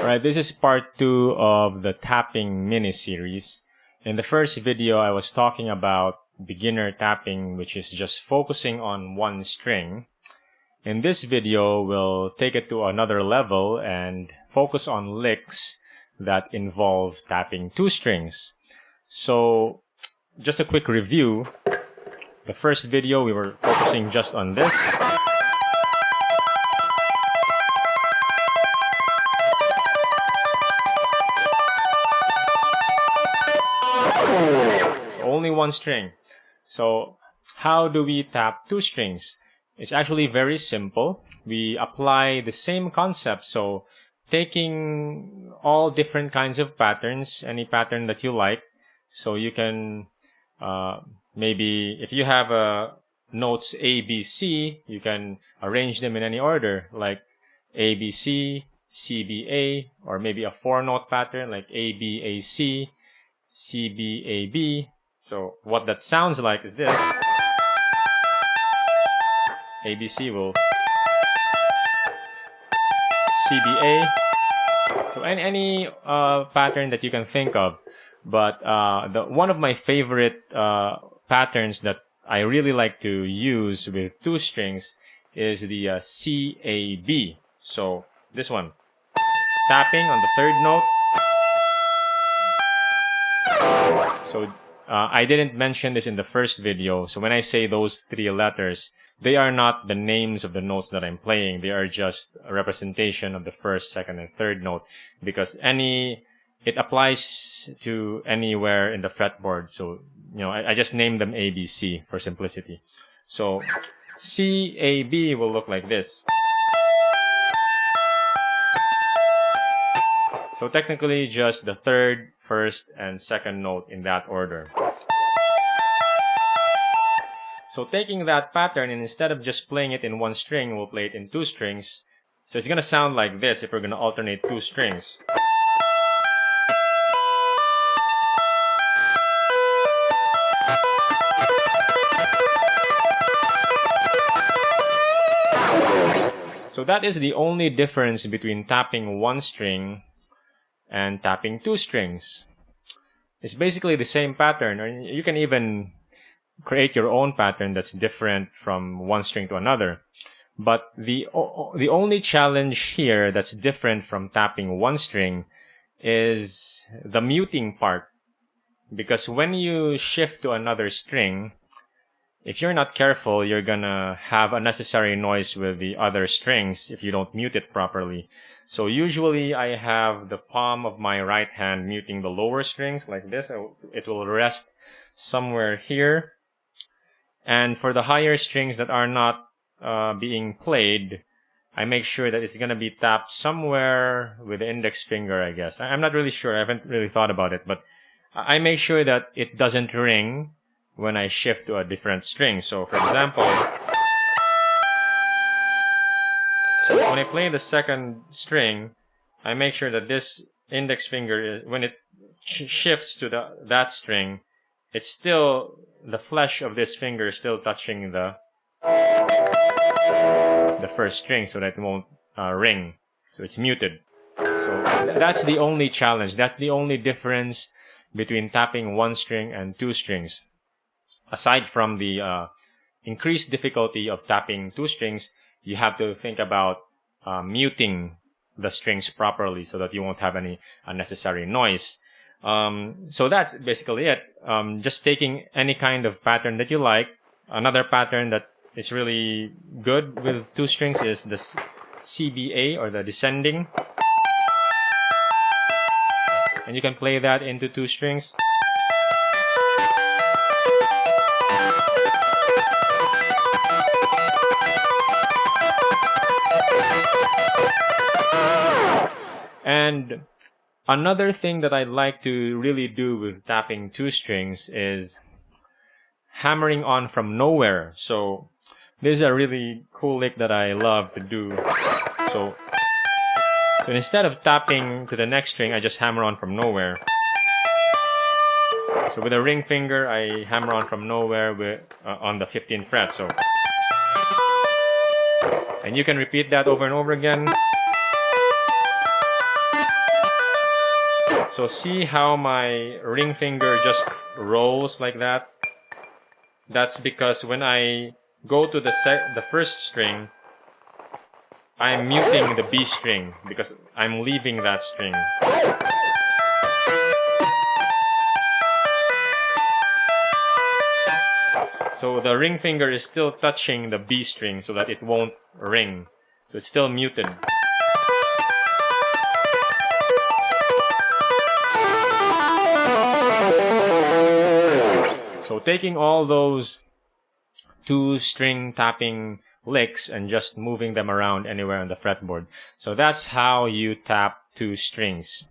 Alright, this is part 2 of the tapping mini-series. In the first video, I was talking about beginner tapping, which is just focusing on one string. In this video, we'll take it to another level and focus on licks that involve tapping two strings. So, just a quick review. The first video, we were focusing just on this. Only one string. So how do we tap two strings? It's actually very simple. We apply the same concept. So taking all different kinds of patterns, any pattern that you like. So you can maybe if you have notes A, B, C, you can arrange them in any order, like A, B, C, C, B, A, or maybe a 4-note pattern like A, B, A, C, C, B, A, B. So what that sounds like is this. ABC will CBA. So any pattern that you can think of. But one of my favorite patterns that I really like to use with two strings is the CAB. So this one, tapping on the third note. So I didn't mention this in the first video. So when I say those three letters, they are not the names of the notes that I'm playing. They are just a representation of the first, second, and third note, because it applies to anywhere in the fretboard. So, I just named them A, B, C for simplicity. So C, A, B will look like this. So technically just the third, first, and second note in that order. So taking that pattern, and instead of just playing it in one string, we'll play it in two strings. So it's going to sound like this if we're going to alternate two strings. So that is the only difference between tapping one string and tapping two strings. It's basically the same pattern, or you can even create your own pattern that's different from one string to another. But the only challenge here that's different from tapping one string is the muting part. Because when you shift to another string, if you're not careful, you're gonna have unnecessary noise with the other strings if you don't mute it properly. So usually I have the palm of my right hand muting the lower strings like this. It will rest somewhere here. And for the higher strings that are not being played, I make sure that it's gonna be tapped somewhere with the index finger, I guess. I'm not really sure. I haven't really thought about it, but I make sure that it doesn't ring when I shift to a different string. So for example, when I play the second string, I make sure that this index finger, when it shifts to that string, it's still, the flesh of this finger is still touching the first string, so that it won't ring. So it's muted. So that's the only challenge. That's the only difference between tapping one string and two strings. Aside from the increased difficulty of tapping two strings, you have to think about muting the strings properly so that you won't have any unnecessary noise. So that's basically it. Just taking any kind of pattern that you like. Another pattern that is really good with two strings is the CBA, or the descending. And you can play that into two strings. And another thing that I like to really do with tapping two strings is hammering on from nowhere. So this is a really cool lick that I love to do. So instead of tapping to the next string, I just hammer on from nowhere. So with a ring finger, I hammer on from nowhere on the 15th fret. So, and you can repeat that over and over again. So see how my ring finger just rolls like that? That's because when I go to the first string, I'm muting the B string because I'm leaving that string. So the ring finger is still touching the B string so that it won't ring. So it's still muted. So taking all those 2-string tapping licks and just moving them around anywhere on the fretboard. So that's how you tap 2 strings.